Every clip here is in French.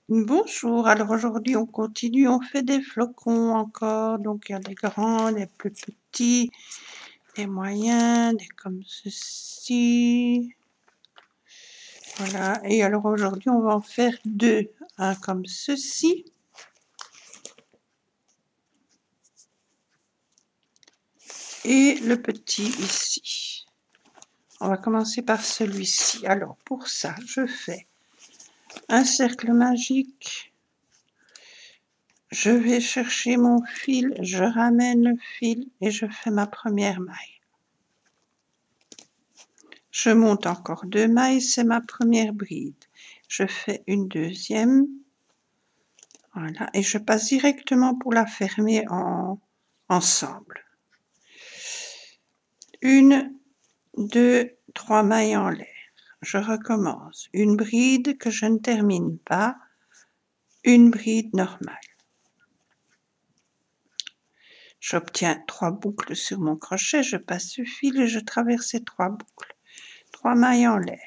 Bonjour, alors aujourd'hui on continue, on fait des flocons encore, donc il y a des grands, des plus petits, des moyens, des comme ceci, voilà. Et alors aujourd'hui on va en faire deux, un comme ceci et le petit ici. On va commencer par celui-ci. Alors pour ça je fais un cercle magique. Je vais chercher mon fil, je ramène le fil et je fais ma première maille. Je monte encore 2 mailles, c'est ma première bride. Je fais une deuxième, voilà, et je passe directement pour la fermer ensemble. 1, 2, 3 mailles en l'air. Je recommence. Une bride que je ne termine pas, une bride normale. J'obtiens 3 boucles sur mon crochet, je passe le fil et je traverse ces 3 boucles. 3 mailles en l'air.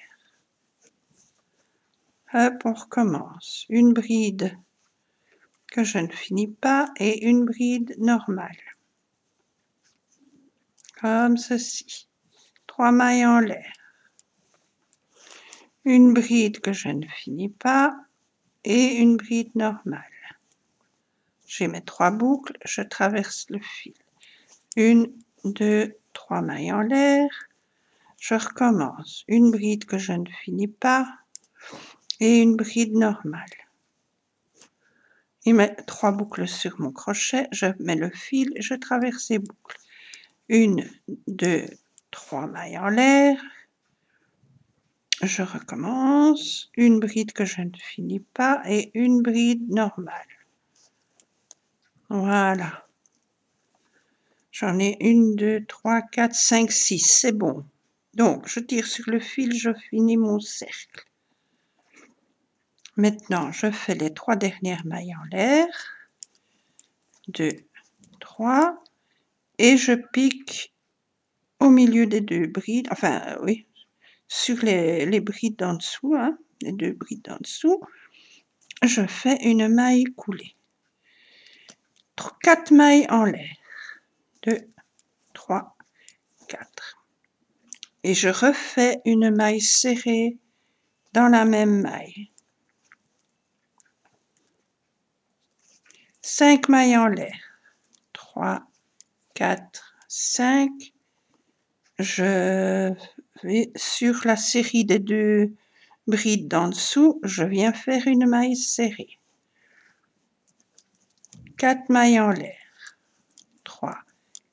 Hop, on recommence. Une bride que je ne finis pas et une bride normale. Comme ceci. 3 mailles en l'air. Une bride que je ne finis pas et une bride normale. J'ai mes 3 boucles, je traverse le fil. 1, 2, 3 mailles en l'air. Je recommence. Une bride que je ne finis pas et une bride normale. Et mes 3 boucles sur mon crochet, je mets le fil et je traverse les boucles. 1, 2, 3 mailles en l'air. Je recommence. Une bride que je ne finis pas et une bride normale. Voilà. J'en ai 1, 2, 3, 4, 5, 6. C'est bon. Donc, je tire sur le fil, je finis mon cercle. Maintenant, je fais les 3 dernières mailles en l'air. 2, 3. Et je pique au milieu des 2 brides. Enfin, oui, sur les brides d'en dessous, hein, les 2 brides d'en dessous. Je fais une maille coulée. 4 mailles en l'air. 2, 3, 4. Et je refais une maille serrée dans la même maille. 5 mailles en l'air. 3, 4, 5. Je vais sur la série des 2 brides d'en dessous, je viens faire une maille serrée. 4 mailles en l'air. 3,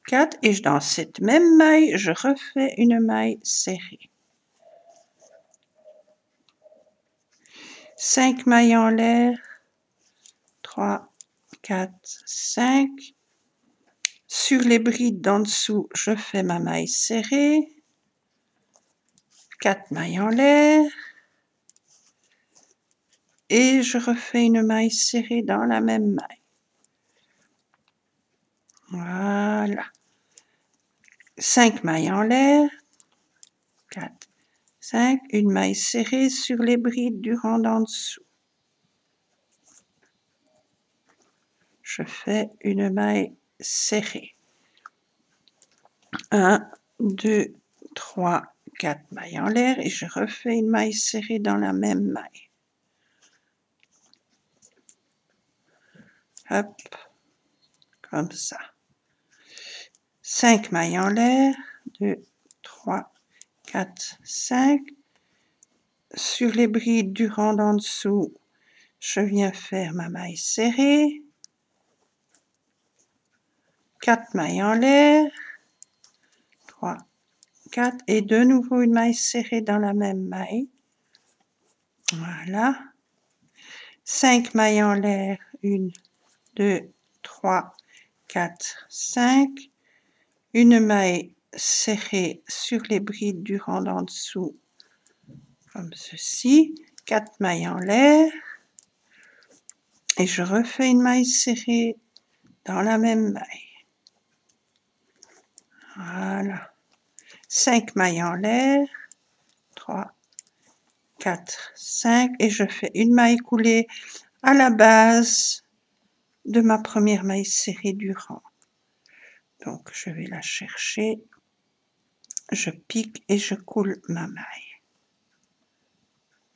4. Et dans cette même maille, je refais une maille serrée. 5 mailles en l'air. 3, 4, 5. Sur les brides d'en dessous, je fais ma maille serrée. 4 mailles en l'air. Et je refais une maille serrée dans la même maille. Voilà. 5 mailles en l'air. 4, 5. Une maille serrée sur les brides du rang d'en dessous. Je fais une maille serrée. 1, 2, 3, 4 mailles en l'air et je refais une maille serrée dans la même maille. Hop, comme ça. 5 mailles en l'air, 2, 3, 4, 5. Sur les brides du rang d'en dessous, je viens faire ma maille serrée. 4 mailles en l'air, 3, 4 et de nouveau une maille serrée dans la même maille. Voilà. 5 mailles en l'air, 1, 2, 3, 4, 5. Une maille serrée sur les brides du rang d'en dessous, comme ceci. 4 mailles en l'air. Et je refais une maille serrée dans la même maille. Voilà. 5 mailles en l'air. 3, 4, 5. Et je fais une maille coulée à la base de ma première maille serrée du rang. Donc je vais la chercher, je pique et je coule ma maille.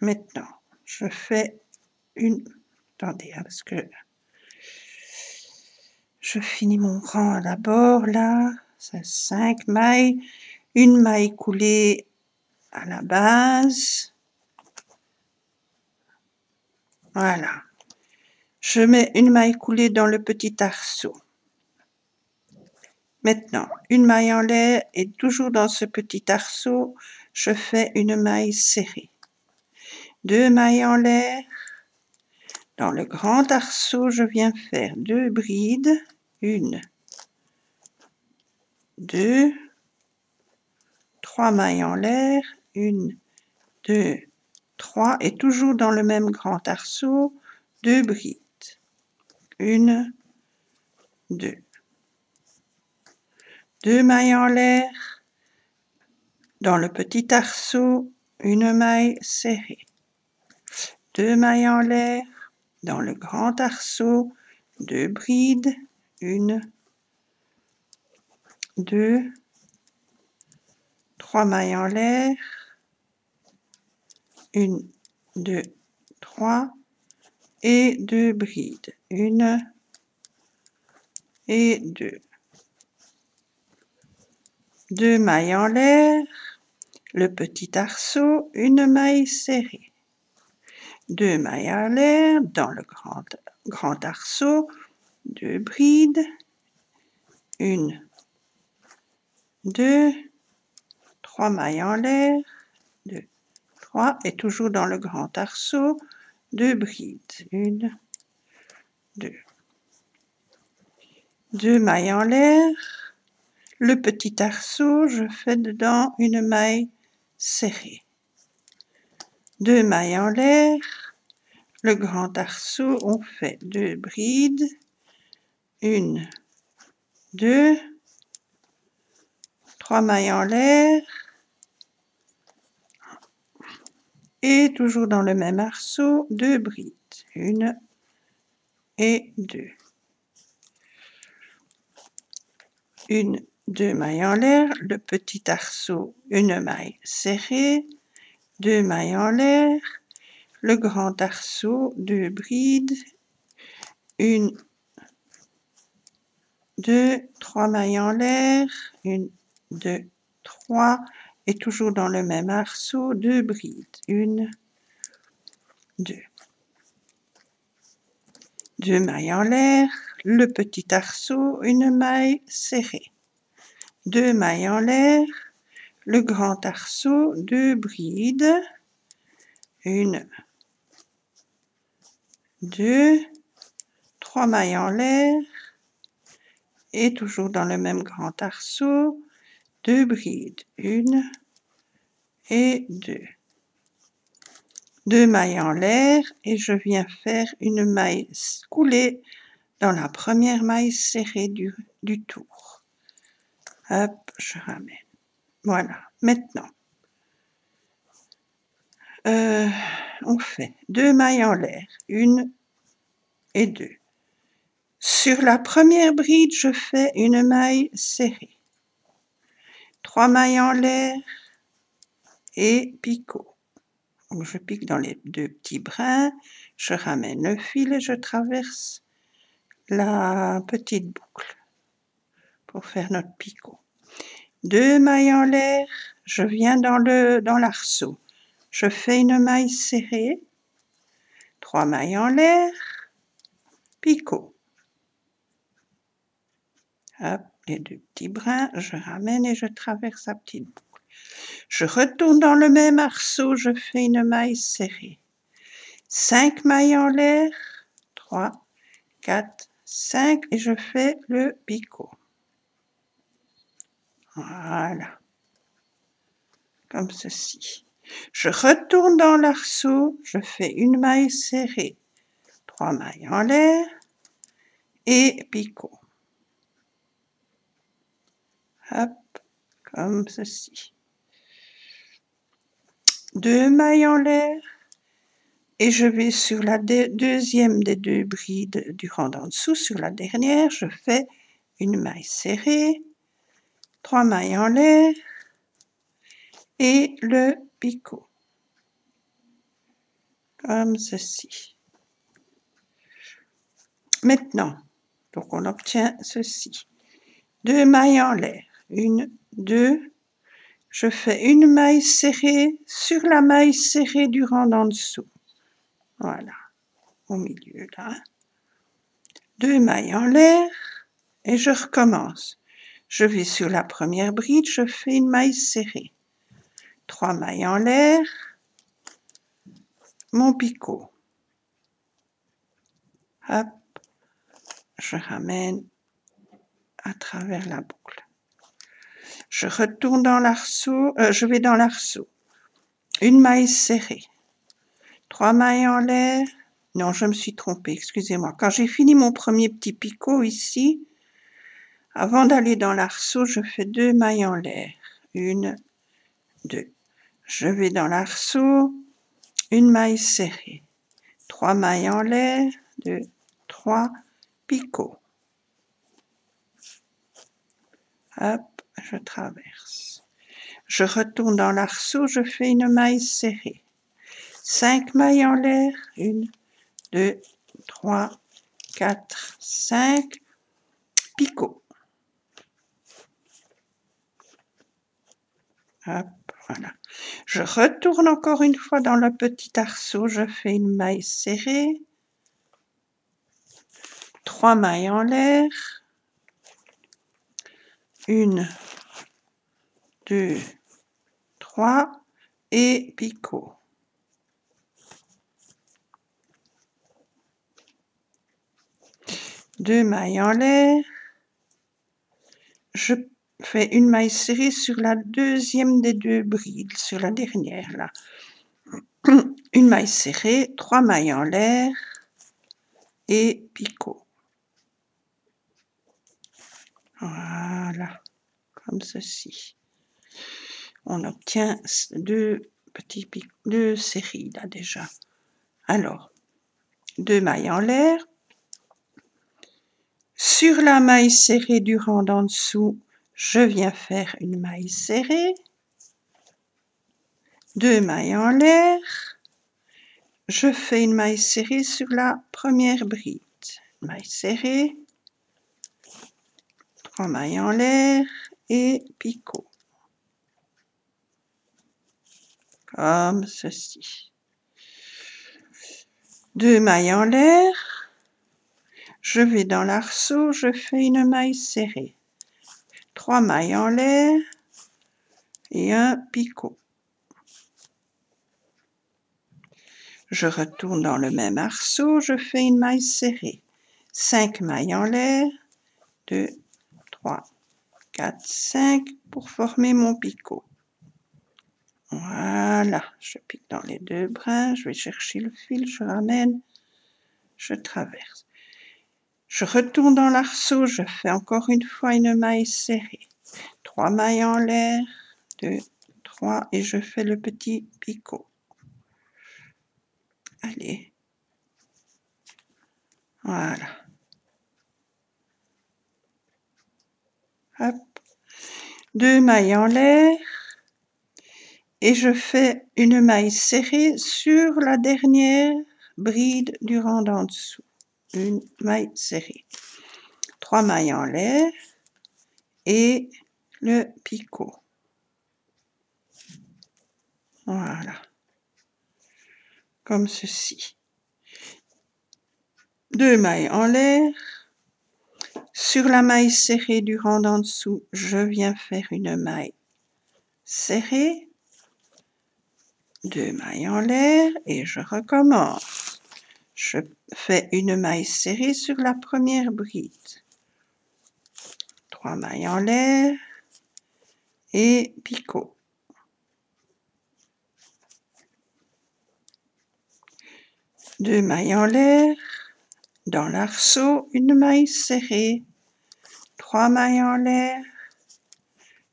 Maintenant, je fais une... Attendez, parce que je finis mon rang d'abord là, c'est 5 mailles, une maille coulée à la base, voilà. Je mets une maille coulée dans le petit arceau. Maintenant, une maille en l'air et toujours dans ce petit arceau, je fais une maille serrée. 2 mailles en l'air. Dans le grand arceau, je viens faire 2 brides. 1, 2, 3 mailles en l'air. 1, 2, 3. Et toujours dans le même grand arceau, 2 brides. 1, 2. 2 mailles en l'air. Dans le petit arceau, une maille serrée. 2 mailles en l'air. Dans le grand arceau, 2 brides. 1, 2, 3 mailles en l'air. 1, 2, 3 et 2 brides. 1 et 2. 2 mailles en l'air. Le petit arceau, une maille serrée. 2 mailles en l'air dans le grand arceau, 2 brides. 1, 2, 3 mailles en l'air. 2, 3 et toujours dans le grand arceau, 2 brides. 1, 2. 2 mailles en l'air. Le petit arceau, je fais dedans une maille serrée. 2 mailles en l'air. Le grand arceau, on fait 2 brides. 1, 2, 3 mailles en l'air. Et toujours dans le même arceau, 2 brides. 1 et 2. 1, 2 mailles en l'air. Le petit arceau, une maille serrée. 2 mailles en l'air. Le grand arceau, 2 brides. 1, 2, 3 mailles en l'air. 1, 2, 3. Et toujours dans le même arceau, 2 brides. 1, 2. 2 mailles en l'air. Le petit arceau, une maille serrée. 2 mailles en l'air. Le grand arceau, 2 brides. 1, 2, 3 mailles en l'air. Et toujours dans le même grand arceau, 2 brides. 1 et 2. 2 mailles en l'air et je viens faire une maille coulée dans la première maille serrée du tour. Hop, je ramène. Voilà, maintenant, on fait 2 mailles en l'air, 1 et 2. Sur la première bride, je fais une maille serrée. 3 mailles en l'air et picot. Donc je pique dans les 2 petits brins, je ramène le fil et je traverse la petite boucle pour faire notre picot. 2 mailles en l'air, je viens dans l'arceau. Je fais une maille serrée, 3 mailles en l'air, picot. Hop, les 2 petits brins, je ramène et je traverse la petite boucle. Je retourne dans le même arceau, je fais une maille serrée. 5 mailles en l'air, 3, 4, 5 et je fais le picot. Voilà, comme ceci. Je retourne dans l'arceau, je fais une maille serrée, 3 mailles en l'air et picot. Hop, comme ceci. 2 mailles en l'air, et je vais sur la deuxième des deux brides du rang d'en dessous, sur la dernière, je fais une maille serrée, 3 mailles en l'air et le picot, comme ceci. Maintenant, donc on obtient ceci. 2 mailles en l'air, 1, 2, je fais une maille serrée sur la maille serrée du rang d'en dessous. Voilà, au milieu là. 2 mailles en l'air et je recommence. Je vais sur la première bride, je fais une maille serrée. 3 mailles en l'air, mon picot. Hop, je ramène à travers la boucle. Je retourne dans l'arceau, je vais dans l'arceau. Une maille serrée. 3 mailles en l'air. Non, je me suis trompée, excusez-moi. Quand j'ai fini mon premier petit picot ici, avant d'aller dans l'arceau, je fais 2 mailles en l'air. 1, 2. Je vais dans l'arceau, une maille serrée. 3 mailles en l'air, 2, 3, picot. Hop, je traverse. Je retourne dans l'arceau, je fais une maille serrée. 5 mailles en l'air, 1, 2, 3, 4, 5, picot. Hop, voilà. Je retourne encore une fois dans le petit arceau, je fais une maille serrée. 3 mailles en l'air. 1, 2, 3 et picot. Deux mailles en l'air. Je fais une maille serrée sur la deuxième des deux brides, sur la dernière là. Une maille serrée, 3 mailles en l'air et picot. Voilà, comme ceci. On obtient deux séries là déjà. Alors, 2 mailles en l'air. Sur la maille serrée du rang d'en dessous, je viens faire une maille serrée. 2 mailles en l'air. Je fais une maille serrée sur la première bride. Maille serrée. 3 mailles en l'air et picot. Comme ceci. 2 mailles en l'air. Je vais dans l'arceau, je fais une maille serrée. 3 mailles en l'air et un picot. Je retourne dans le même arceau, je fais une maille serrée. 5 mailles en l'air, 2, 3, 4, 5 pour former mon picot. Voilà, je pique dans les deux brins, je vais chercher le fil, je ramène, je traverse. Je retourne dans l'arceau, je fais encore une fois une maille serrée. 3 mailles en l'air, 2, 3 et je fais le petit picot. Allez. Voilà. Hop. 2 mailles en l'air. Et je fais une maille serrée sur la dernière bride du rang d'en dessous. Une maille serrée. 3 mailles en l'air. Et le picot. Voilà. Comme ceci. 2 mailles en l'air. Sur la maille serrée du rang d'en dessous, je viens faire une maille serrée. 2 mailles en l'air et je recommence. Je fais une maille serrée sur la première bride. 3 mailles en l'air et picot. 2 mailles en l'air, dans l'arceau, une maille serrée, 3 mailles en l'air,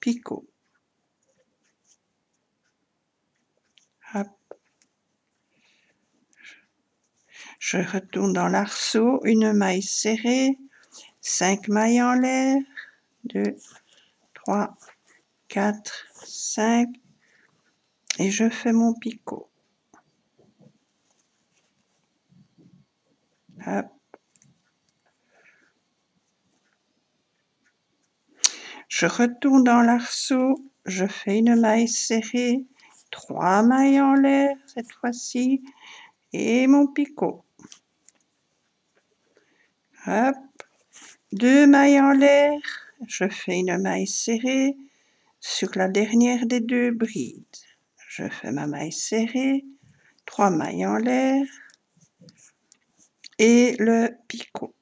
picot. Hop. Je retourne dans l'arceau, une maille serrée, 5 mailles en l'air, 2, 3, 4, 5, et je fais mon picot. Hop. Je retourne dans l'arceau, je fais une maille serrée, 3 mailles en l'air cette fois-ci, et mon picot. Hop. 2 mailles en l'air, je fais une maille serrée sur la dernière des 2 brides. Je fais ma maille serrée, 3 mailles en l'air et le picot.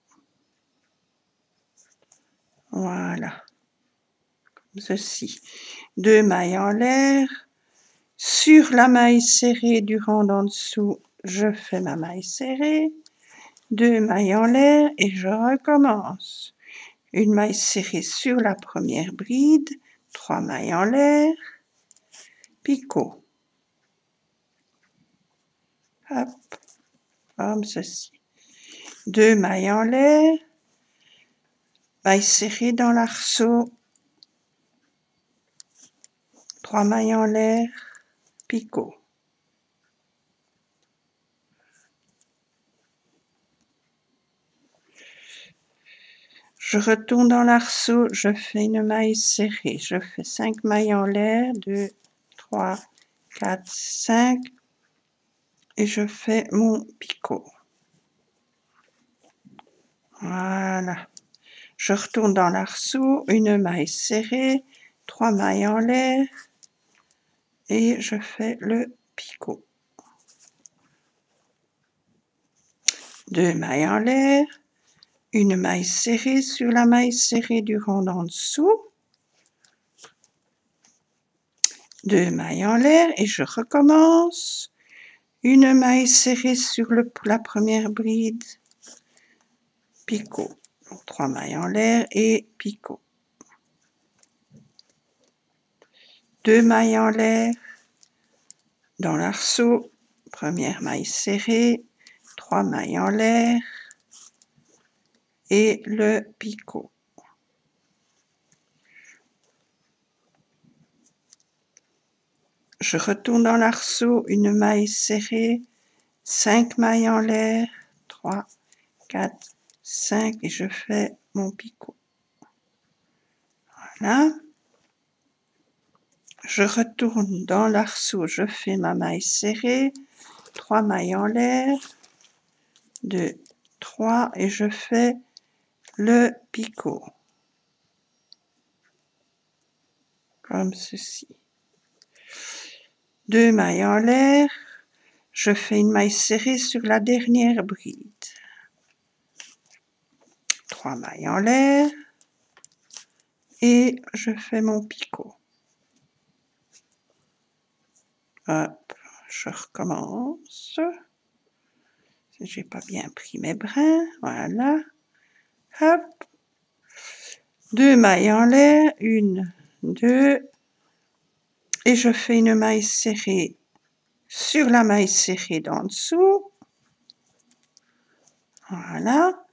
Voilà, comme ceci. 2 mailles en l'air. Sur la maille serrée du rang d'en dessous, je fais ma maille serrée. 2 mailles en l'air et je recommence. Une maille serrée sur la première bride, 3 mailles en l'air, picot. Hop, comme ceci. 2 mailles en l'air, maille serrée dans l'arceau, 3 mailles en l'air, picot. Je retourne dans l'arceau, je fais une maille serrée, je fais 5 mailles en l'air, 2, 3, 4, 5, et je fais mon picot. Voilà. Je retourne dans l'arceau, une maille serrée, 3 mailles en l'air, et je fais le picot. 2 mailles en l'air, une maille serrée sur la maille serrée du rang d'en dessous, 2 mailles en l'air et je recommence. Une maille serrée sur la première bride, picot. Donc 3 mailles en l'air et picot. 2 mailles en l'air dans l'arceau, première maille serrée, 3 mailles en l'air et le picot. Je retourne dans l'arceau, une maille serrée, 5 mailles en l'air, 3, 4, 5 et je fais mon picot. Voilà. Je retourne dans l'arceau, je fais ma maille serrée, 3 mailles en l'air, 2, 3 et je fais le picot. Comme ceci. 2 mailles en l'air, je fais une maille serrée sur la dernière bride. 3 mailles en l'air et je fais mon picot. Hop, je recommence. J'ai pas bien pris mes brins, voilà. Hop. 2 mailles en l'air, 1, 2, et je fais une maille serrée sur la maille serrée d'en dessous. Voilà.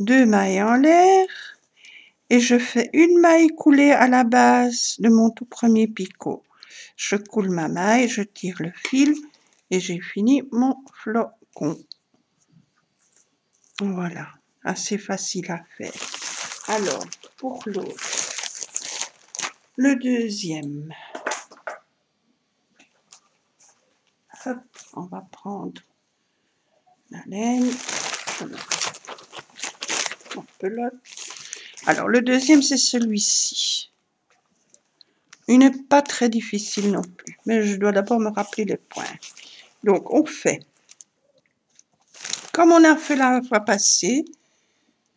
2 mailles en l'air et je fais une maille coulée à la base de mon tout premier picot. Je coule ma maille, je tire le fil et j'ai fini mon flocon. Voilà, assez facile à faire. Alors, pour l'autre, le deuxième. Hop, on va prendre la laine, mon pelote. Alors, le deuxième, c'est celui-ci. Il n'est pas très difficile non plus, mais je dois d'abord me rappeler les points. Donc, on fait, comme on a fait la fois passée,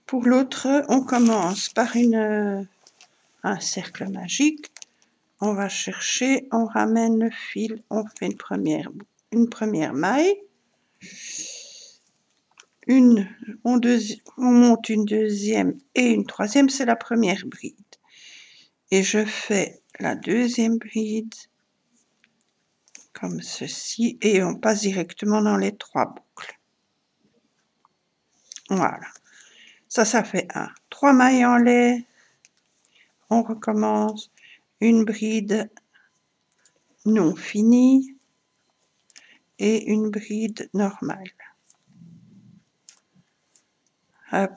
pour l'autre, on commence par un cercle magique. On va chercher, on ramène le fil, on fait une première maille. On monte une deuxième et une troisième, c'est la première bride. Et je fais la deuxième bride comme ceci et on passe directement dans les 3 boucles. Voilà. Ça fait 1. 3 mailles en l'air. On recommence. Une bride non finie et une bride normale. Hop.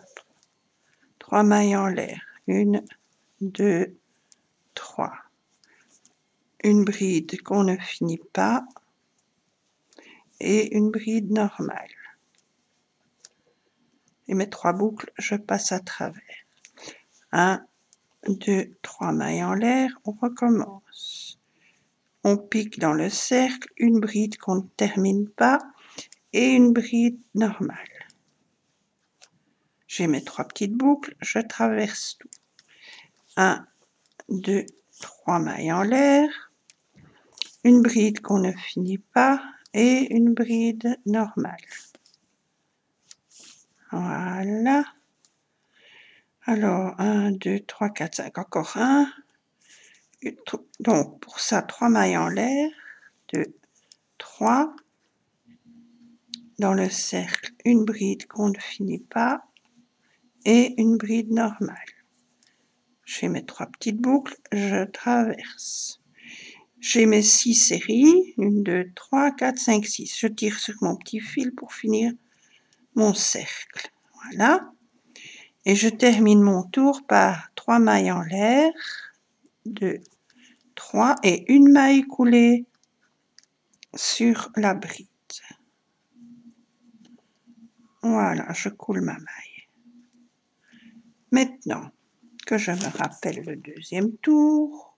3 mailles en l'air. 1, 2, 3. Une bride qu'on ne finit pas et une bride normale. Et mes 3 boucles, je passe à travers. 1, 2, 3 mailles en l'air, on recommence. On pique dans le cercle, une bride qu'on ne termine pas et une bride normale. J'ai mes 3 petites boucles, je traverse tout. 1, 2, 3 mailles en l'air, une bride qu'on ne finit pas et une bride normale. Voilà. Alors, 1, 2, 3, 4, 5, encore un. Donc, pour ça, 3 mailles en l'air, 2, 3. Dans le cercle, une bride qu'on ne finit pas et une bride normale. J'ai mes 3 petites boucles, je traverse. J'ai mes 6 séries, 1, 2, 3, 4, 5, 6. Je tire sur mon petit fil pour finir mon cercle. Voilà. Et je termine mon tour par 3 mailles en l'air, 2, 3 et une maille coulée sur la bride. Voilà, je coule ma maille. Maintenant que je me rappelle le deuxième tour,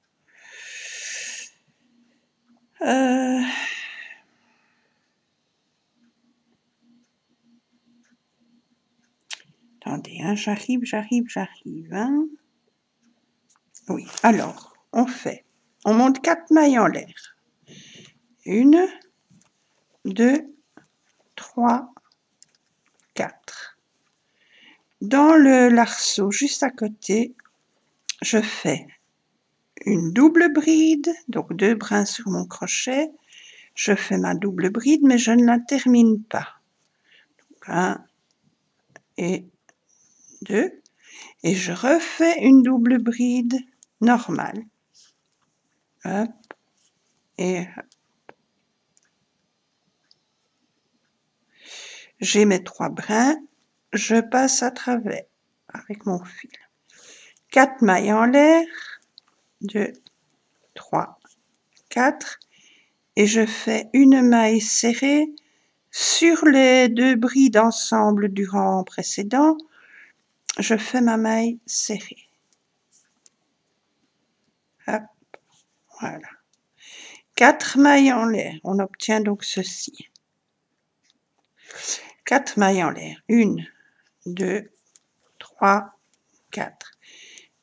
attendez, hein, j'arrive. Hein. Oui, alors, on monte 4 mailles en l'air. 1, 2, 3, 4. Dans le larceau, juste à côté, je fais une double bride, donc 2 brins sur mon crochet. Je fais ma double bride, mais je ne la termine pas. 1 et 2. Et je refais une double bride normale. Hop, et hop. J'ai mes 3 brins, je passe à travers avec mon fil. 4 mailles en l'air, 2, 3, 4, et je fais une maille serrée sur les 2 brides ensemble du rang précédent. Je fais ma maille serrée. Hop, voilà. 4 mailles en l'air, on obtient donc ceci. 4 mailles en l'air, 1, 2, 3, 4.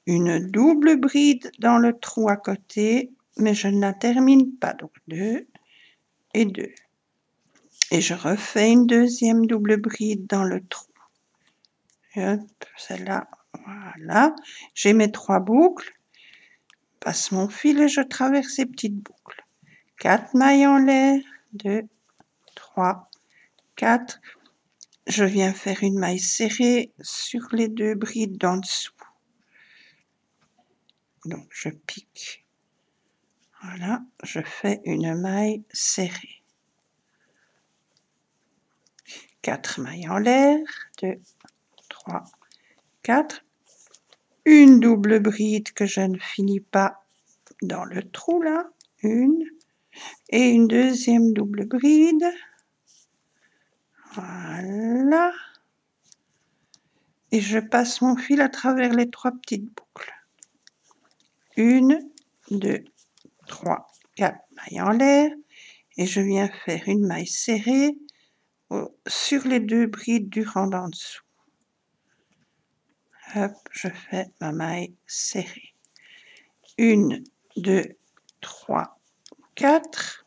Une double bride dans le trou à côté, mais je ne la termine pas, donc 2 et 2. Et je refais une deuxième double bride dans le trou. Hop, celle-là, voilà. J'ai mes 3 boucles, passe mon fil et je traverse ces petites boucles. 4 mailles en l'air, 2, 3, 4. Je viens faire une maille serrée sur les 2 brides d'en dessous. Donc je pique. Voilà, je fais une maille serrée. 4 mailles en l'air, 2, 3, 4. Une double bride que je ne finis pas dans le trou là, une. Et une deuxième double bride. Voilà. Et je passe mon fil à travers les 3 petites boucles. 1, 2, 3, 4 mailles en l'air. Et je viens faire une maille serrée sur les 2 brides du rang d'en dessous. Hop, je fais ma maille serrée. 1, 2, 3, 4.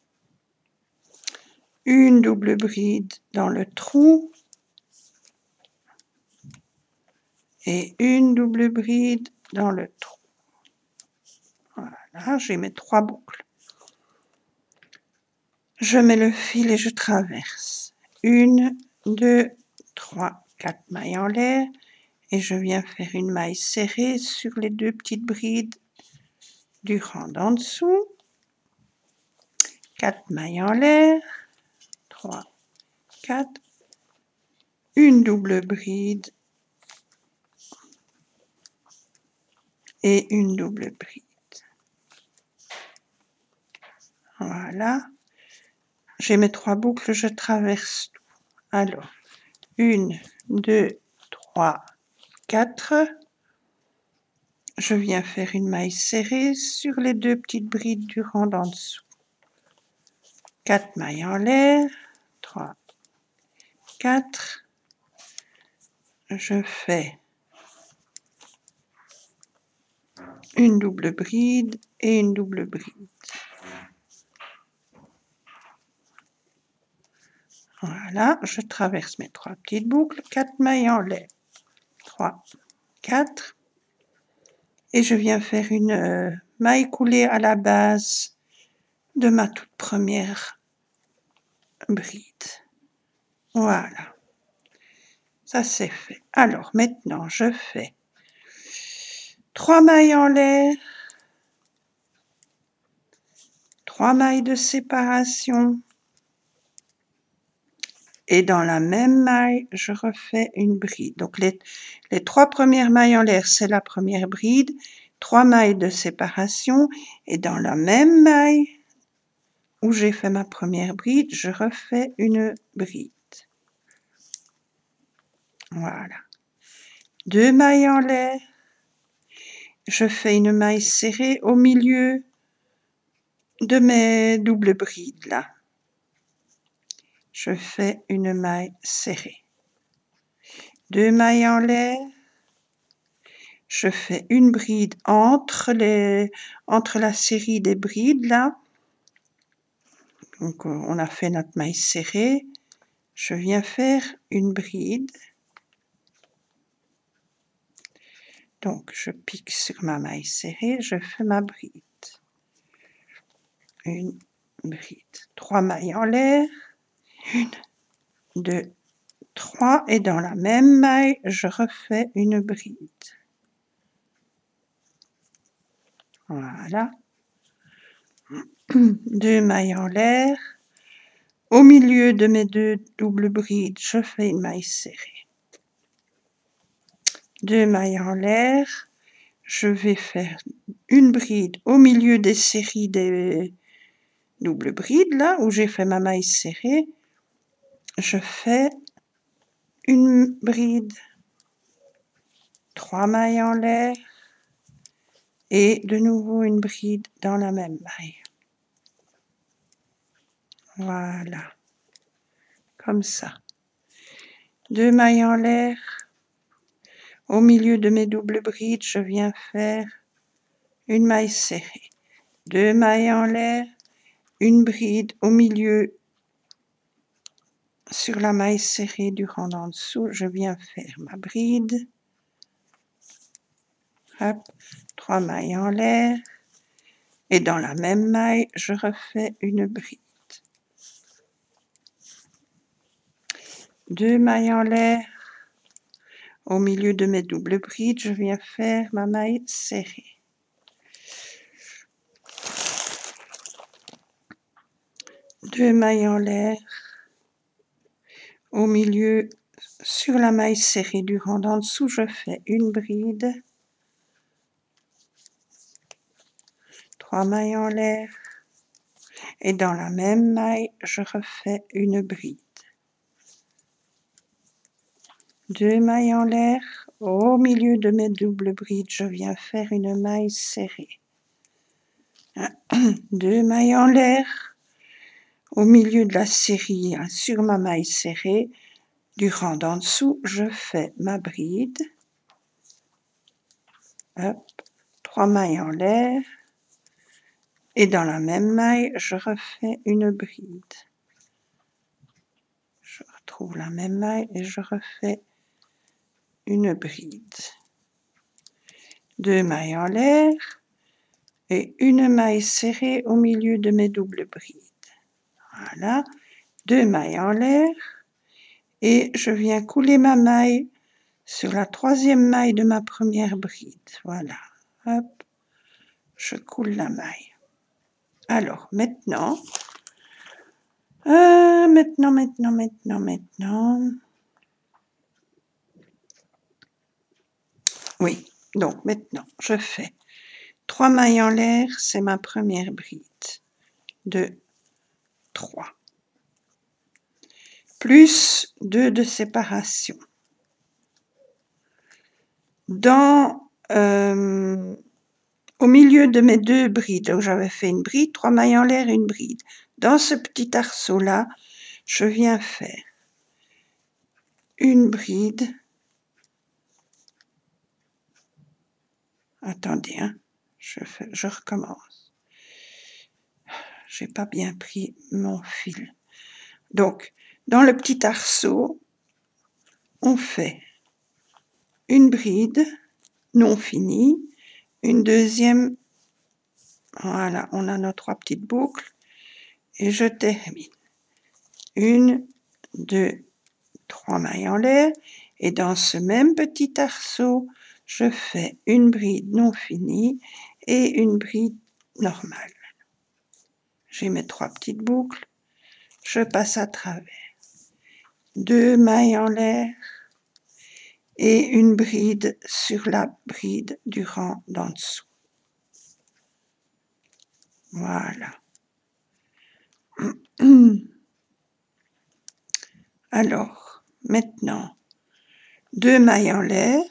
Une double bride dans le trou. Et une double bride dans le trou. Voilà, j'ai mes 3 boucles. Je mets le fil et je traverse. 1, 2, 3, 4 mailles en l'air et je viens faire une maille serrée sur les 2 petites brides du rang d'en dessous, 4 mailles en l'air, 3, 4, une double bride et une double bride. Voilà. J'ai mes 3 boucles, je traverse tout. Alors, 1, 2, 3, 4. Je viens faire une maille serrée sur les 2 petites brides du rang d'en dessous. 4 mailles en l'air, 3, 4. Je fais une double bride et une double bride. Voilà, je traverse mes 3 petites boucles, 4 mailles en l'air, 3, 4. Et je viens faire une maille coulée à la base de ma toute première bride. Voilà, ça c'est fait. Alors maintenant je fais 3 mailles en l'air, 3 mailles de séparation et dans la même maille je refais une bride. Donc les 3 premières mailles en l'air c'est la première bride, 3 mailles de séparation et dans la même maille où j'ai fait ma première bride je refais une bride. Voilà. 2 mailles en l'air, je fais une maille serrée au milieu de mes doubles brides là. Je fais une maille serrée. 2 mailles en l'air, je fais une bride entre la série des brides là. Donc on a fait notre maille serrée, je viens faire une bride. Donc je pique sur ma maille serrée, je fais ma bride. Une bride, 3 mailles en l'air, 1, 2, 3 et dans la même maille je refais une bride. Voilà. 2 mailles en l'air, au milieu de mes 2 doubles brides je fais une maille serrée. 2 mailles en l'air, je vais faire une bride au milieu des séries des doubles brides là où j'ai fait ma maille serrée, je fais une bride, 3 mailles en l'air et de nouveau une bride dans la même maille. Voilà, comme ça. 2 mailles en l'air, au milieu de mes doubles brides je viens faire une maille serrée. 2 mailles en l'air, une bride au milieu sur la maille serrée du rang en dessous, je viens faire ma bride. Hop, 3 mailles en l'air et dans la même maille je refais une bride. 2 mailles en l'air, au milieu de mes doubles brides je viens faire ma maille serrée. 2 mailles en l'air, au milieu sur la maille serrée du rang d'en dessous je fais une bride, 3 mailles en l'air et dans la même maille je refais une bride. 2 mailles en l'air, au milieu de mes doubles brides je viens faire une maille serrée. 2 mailles en l'air, au milieu de la série sur ma maille serrée du rang d'en dessous je fais ma bride. Hop, 3 mailles en l'air et dans la même maille je refais une bride. Je retrouve la même maille et je refais une bride. 2 mailles en l'air et une maille serrée au milieu de mes doubles brides. Voilà, 2 mailles en l'air et je viens couler ma maille sur la troisième maille de ma première bride. Voilà, hop, je coule la maille. Alors, maintenant, oui, donc maintenant, je fais 3 mailles en l'air, c'est ma première bride, 2, 3, plus 2 de séparation. Au milieu de mes 2 brides, là où j'avais fait une bride, 3 mailles en l'air et une bride. Dans ce petit arceau-là, je viens faire une bride. Attendez, hein, je recommence. J'ai pas bien pris mon fil. Donc, dans le petit arceau, on fait une bride non finie, une deuxième, voilà, on a nos 3 petites boucles, et je termine. 1, 2, 3 mailles en l'air, et dans ce même petit arceau, je fais une bride non finie et une bride normale. J'ai mes 3 petites boucles, je passe à travers. 2 mailles en l'air et une bride sur la bride du rang d'en dessous. Voilà. Alors, maintenant, 2 mailles en l'air,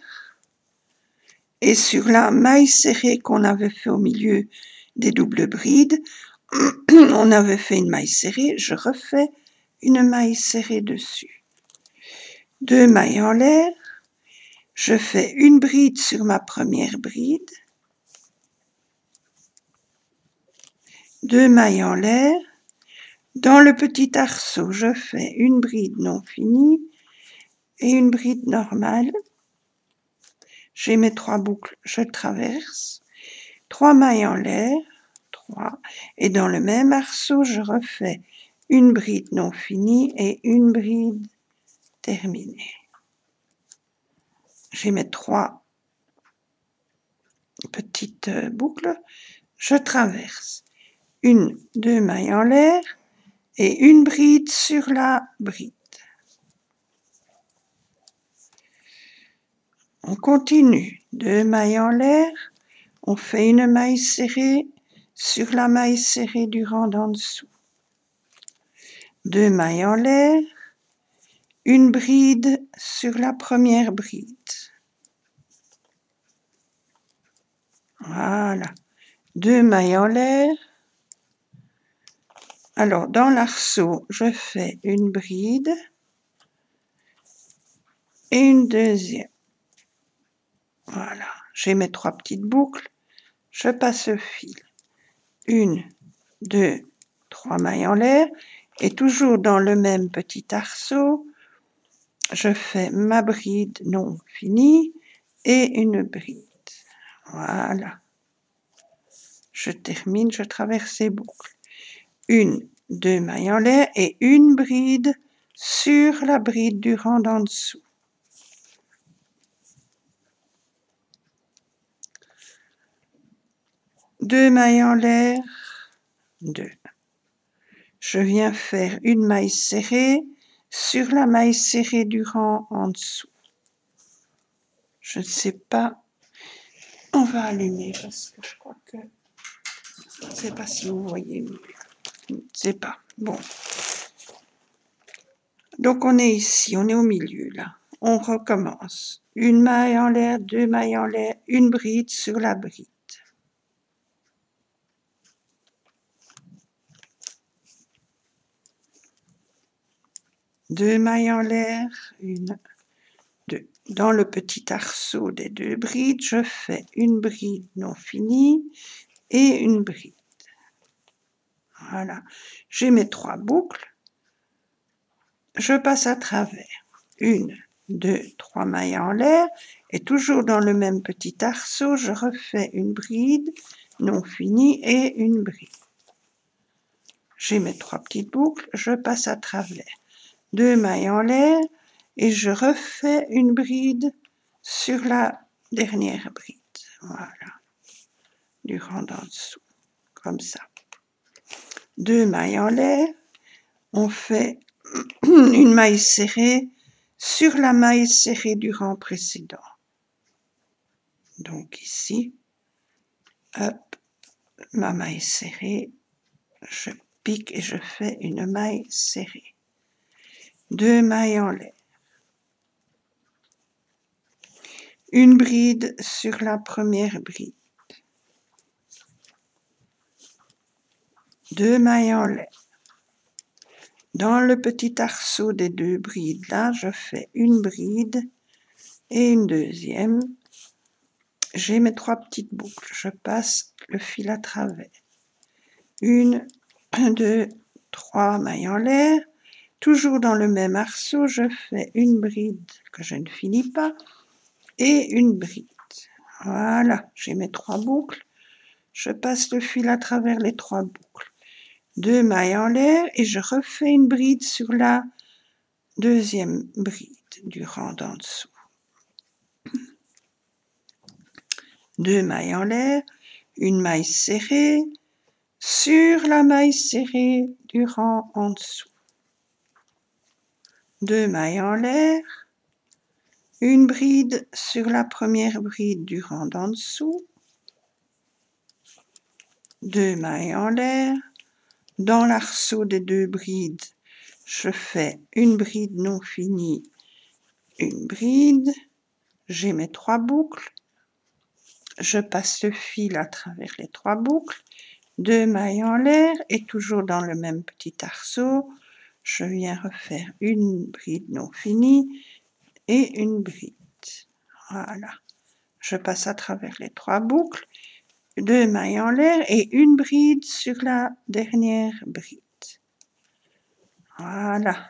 et sur la maille serrée qu'on avait fait au milieu des doubles brides, on avait fait une maille serrée, je refais une maille serrée dessus. 2 mailles en l'air, je fais une bride sur ma première bride, 2 mailles en l'air, dans le petit arceau, je fais une bride non finie et une bride normale. J'ai mes 3 boucles, je traverse, 3 mailles en l'air, 3, et dans le même arceau, je refais une bride non finie et une bride terminée. J'ai mes 3 petites boucles, je traverse, 1, 2 mailles en l'air et une bride sur la bride. On continue, 2 mailles en l'air, on fait une maille serrée sur la maille serrée du rang d'en dessous. 2 mailles en l'air, une bride sur la première bride. Voilà, 2 mailles en l'air. Alors, dans l'arceau, je fais une bride et une deuxième. Voilà, j'ai mes 3 petites boucles, je passe le fil. 1, 2, 3 mailles en l'air, et toujours dans le même petit arceau, je fais ma bride non finie et une bride. Voilà. Je termine, je traverse ces boucles. 1, 2 mailles en l'air et une bride sur la bride du rang d'en dessous. Deux mailles en l'air, 2. Je viens faire une maille serrée sur la maille serrée du rang en dessous. Je ne sais pas, on va allumer parce que je crois que, je ne sais pas si vous voyez mieux, je ne sais pas, bon. Donc on est ici, on est au milieu là, on recommence. Une maille en l'air, 2 mailles en l'air, une bride sur la bride. Deux mailles en l'air, 1, 2. Dans le petit arceau des 2 brides, je fais une bride non finie et une bride. Voilà, j'ai mes 3 boucles, je passe à travers. 1, 2, 3 mailles en l'air, et toujours dans le même petit arceau, je refais une bride non finie et une bride. J'ai mes 3 petites boucles, je passe à travers. 2 mailles en l'air, et je refais une bride sur la dernière bride. Voilà, du rang d'en dessous, comme ça. 2 mailles en l'air, on fait une maille serrée sur la maille serrée du rang précédent. Donc ici, hop, ma maille serrée, je pique et je fais une maille serrée. 2 mailles en l'air. Une bride sur la première bride. 2 mailles en l'air. Dans le petit arceau des 2 brides là, je fais une bride et une deuxième. J'ai mes 3 petites boucles. Je passe le fil à travers. 1, 2, 3 mailles en l'air. Toujours dans le même arceau, je fais une bride que je ne finis pas et une bride. Voilà, j'ai mes 3 boucles. Je passe le fil à travers les 3 boucles. 2 mailles en l'air et je refais une bride sur la deuxième bride du rang d'en dessous. 2 mailles en l'air, une maille serrée sur la maille serrée du rang en dessous. 2 mailles en l'air, une bride sur la première bride du rang d'en dessous. 2 mailles en l'air, dans l'arceau des 2 brides, je fais une bride non finie, une bride, j'ai mes 3 boucles, je passe le fil à travers les 3 boucles, 2 mailles en l'air et toujours dans le même petit arceau, je viens refaire une bride non finie et une bride. Voilà, je passe à travers les 3 boucles, 2 mailles en l'air et une bride sur la dernière bride. Voilà,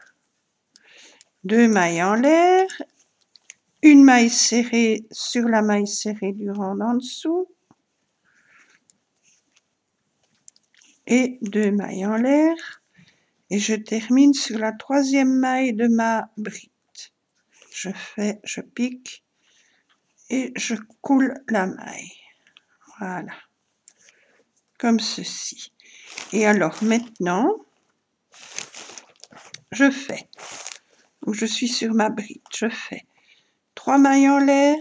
2 mailles en l'air, une maille serrée sur la maille serrée du rang d'en dessous et 2 mailles en l'air et je termine sur la 3e maille de ma bride. Je pique et je coule la maille. Voilà, comme ceci. Et alors maintenant, je fais, où je suis sur ma bride, je fais 3 mailles en l'air,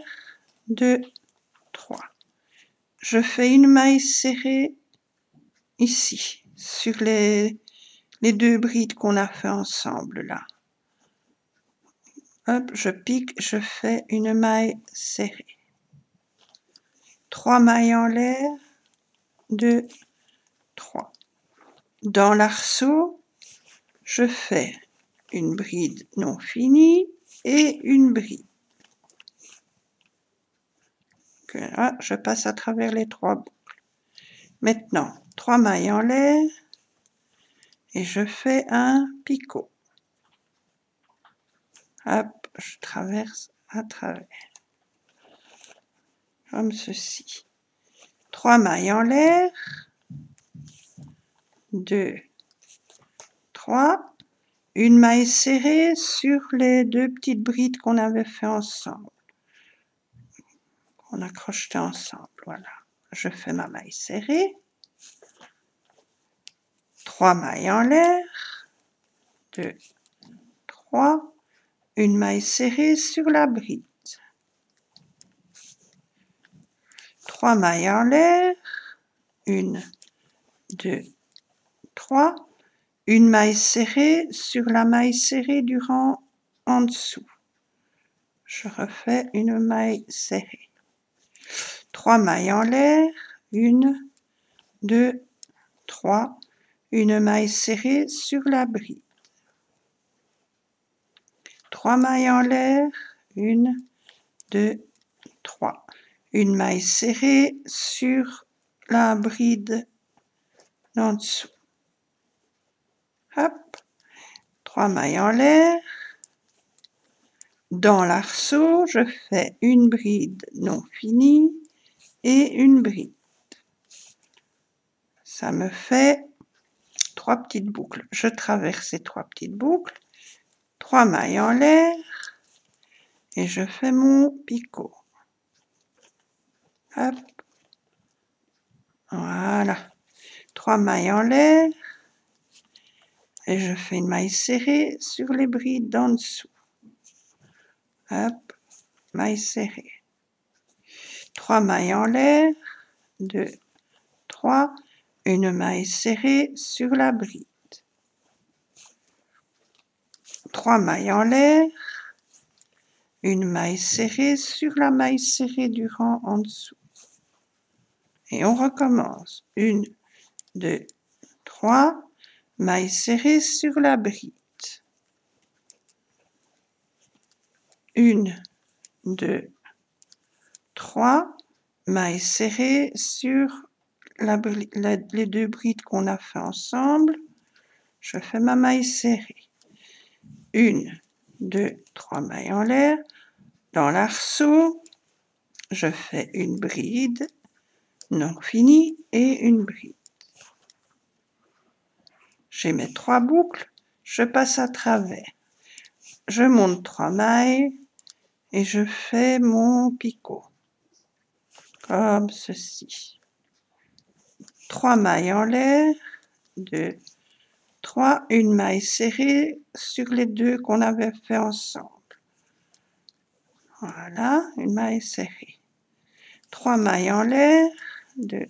2, 3. Je fais une maille serrée ici, sur les 2 brides qu'on a fait ensemble là. Hop, je pique, je fais une maille serrée. 3 mailles en l'air, 2, 3. Dans l'arceau, je fais une bride non finie et une bride. Là, je passe à travers les 3 boucles. Maintenant, 3 mailles en l'air et je fais un picot. Hop, je traverse à travers. Comme ceci. 3 mailles en l'air, 2, 3, une maille serrée sur les 2 petites brides qu'on avait fait ensemble, qu'on a crochetées ensemble, voilà. Je fais ma maille serrée, 3 mailles en l'air, 2, 3, une maille serrée sur la bride, 3 mailles en l'air, 1, 2, 3, une maille serrée sur la maille serrée du rang en dessous. Je refais une maille serrée. 3 mailles en l'air, 1, 2, 3, une maille serrée sur la bride. 3 mailles en l'air, 1, 2, 3, une maille serrée sur la bride en dessous. Hop, 3 mailles en l'air. Dans l'arceau, je fais une bride non finie et une bride. Ça me fait 3 petites boucles. Je traverse ces 3 petites boucles, 3 mailles en l'air, et je fais mon picot. Hop. Voilà. 3 mailles en l'air et je fais une maille serrée sur les brides d'en dessous. Hop, maille serrée. 3 mailles en l'air, 2, 3, une maille serrée sur la bride. 3 mailles en l'air, une maille serrée sur la maille serrée du rang en dessous. Et on recommence. 1, 2, 3, maille serrée sur la bride. 1, 2, 3, maille serrée sur les deux brides qu'on a fait ensemble. Je fais ma maille serrée. 1, 2, 3 mailles en l'air. Dans l'arceau, je fais une bride non finie et une bride. J'ai mes 3 boucles, je passe à travers. Je monte 3 mailles et je fais mon picot. Comme ceci. 3 mailles en l'air, 2, 3, une maille serrée sur les deux qu'on avait fait ensemble. Voilà, une maille serrée. 3 mailles en l'air, 2,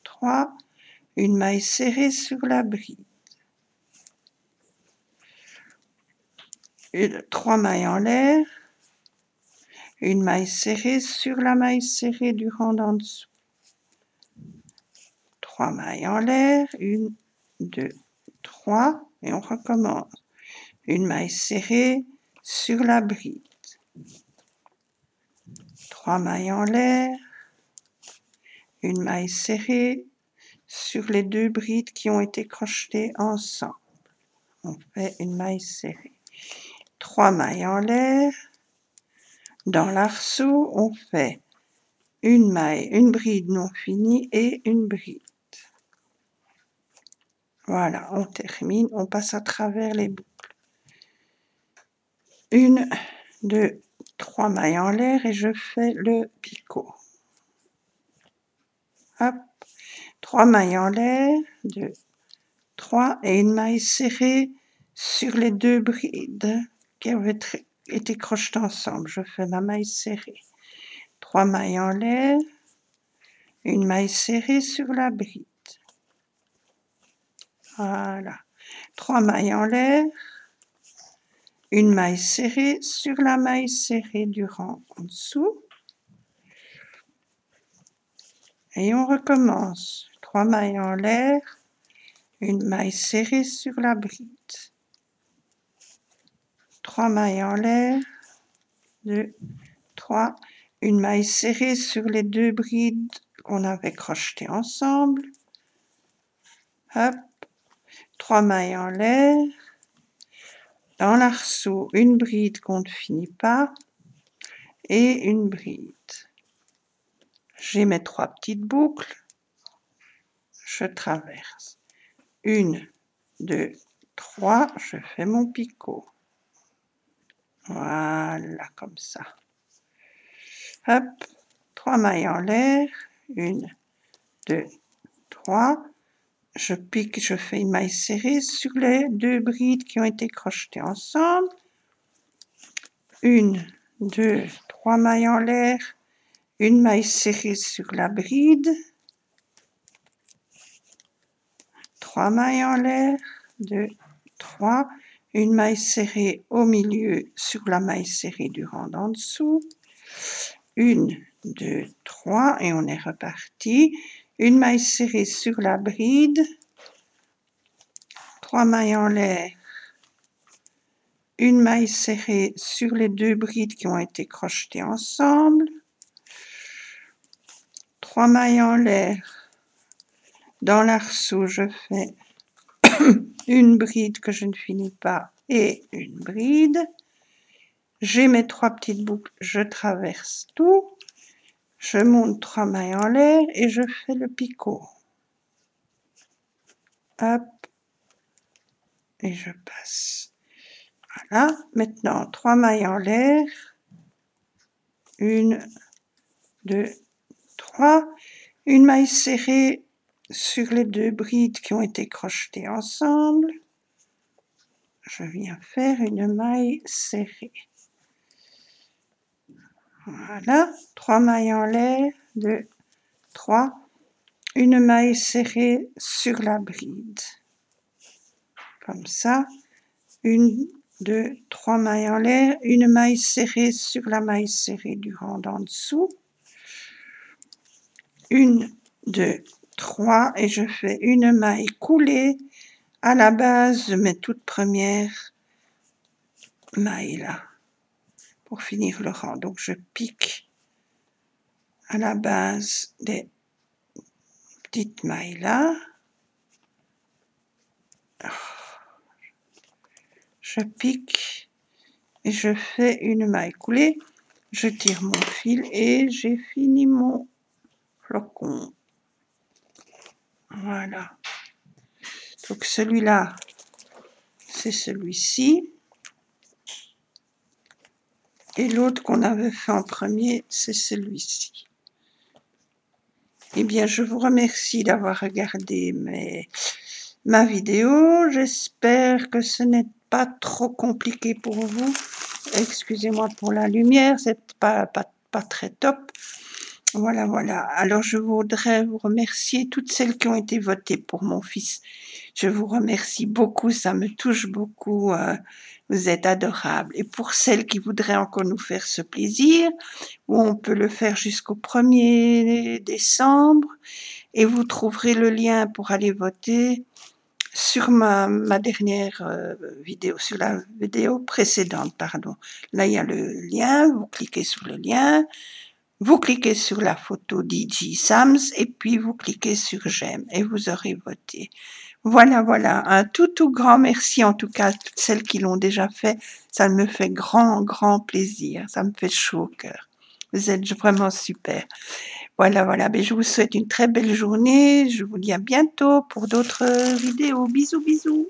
3, une maille serrée sur la bride. 3 mailles en l'air, une maille serrée sur la maille serrée du rang d'en dessous. 3 mailles en l'air, 1, 2, 3, et on recommence. Une maille serrée sur la bride. 3 mailles en l'air, une maille serrée sur les deux brides qui ont été crochetées ensemble. On fait une maille serrée. 3 mailles en l'air. Dans l'arceau, on fait une maille, une bride non finie et une bride. Voilà, on termine, on passe à travers les boucles. 1, 2, 3 mailles en l'air et je fais le picot. Hop, 3 mailles en l'air, 2, 3 et une maille serrée sur les deux brides qui avaient été crochetées ensemble. Je fais ma maille serrée. 3 mailles en l'air, une maille serrée sur la bride. Voilà. 3 mailles en l'air, une maille serrée sur la maille serrée du rang en dessous. Et on recommence. 3 mailles en l'air, une maille serrée sur la bride. 3 mailles en l'air, 2, 3, une maille serrée sur les deux brides qu'on avait crochetées ensemble. Hop, 3 mailles en l'air. Dans l'arceau, une bride qu'on ne finit pas et une bride. J'ai mes 3 petites boucles. Je traverse. 1, 2, 3, je fais mon picot. Voilà, comme ça. Hop, 3 mailles en l'air. 1, 2, 3. Je pique, je fais une maille serrée sur les deux brides qui ont été crochetées ensemble. 1, 2, 3 mailles en l'air. Une maille serrée sur la bride. 3 mailles en l'air. 2, 3. Une maille serrée au milieu sur la maille serrée du rang d'en dessous. 1, 2, 3 et on est reparti. Une maille serrée sur la bride. 3 mailles en l'air. Une maille serrée sur les deux brides qui ont été crochetées ensemble. 3 mailles en l'air. Dans l'arceau, je fais une bride que je ne finis pas et une bride. J'ai mes 3 petites boucles, je traverse tout. Je monte 3 mailles en l'air et je fais le picot. Hop. Et je passe. Voilà. Maintenant, 3 mailles en l'air. 1, 2, 3. Une maille serrée sur les 2 brides qui ont été crochetées ensemble. Je viens faire une maille serrée. Voilà, 3 mailles en l'air, 2, 3. Une maille serrée sur la bride. Comme ça. 1, 2, 3 mailles en l'air, une maille serrée sur la maille serrée du rang d'en dessous. 1, 2, 3 et je fais une maille coulée à la base de mes toutes premières mailles là pour finir le rang. Donc je pique à la base des petites mailles là. Je pique et je fais une maille coulée. Je tire mon fil et j'ai fini mon flocon. Voilà. Donc celui-là, c'est celui-ci. Et l'autre qu'on avait fait en premier, c'est celui-ci. Eh bien, je vous remercie d'avoir regardé ma vidéo. J'espère que ce n'est pas trop compliqué pour vous. Excusez-moi pour la lumière, c'est pas très top. Voilà, voilà. Alors, je voudrais vous remercier toutes celles qui ont été votées pour mon fils. Je vous remercie beaucoup, ça me touche beaucoup. Vous êtes adorables. Et pour celles qui voudraient encore nous faire ce plaisir, on peut le faire jusqu'au 1er décembre. Et vous trouverez le lien pour aller voter sur ma dernière vidéo, sur la vidéo précédente, pardon. Là, il y a le lien, vous cliquez sur le lien. Vous cliquez sur la photo d'E.G. Sams et puis vous cliquez sur j'aime et vous aurez voté. Voilà, voilà, un tout grand merci en tout cas à toutes celles qui l'ont déjà fait. Ça me fait grand plaisir, ça me fait chaud au cœur. Vous êtes vraiment super. Voilà, voilà, mais je vous souhaite une très belle journée. Je vous dis à bientôt pour d'autres vidéos. Bisous, bisous.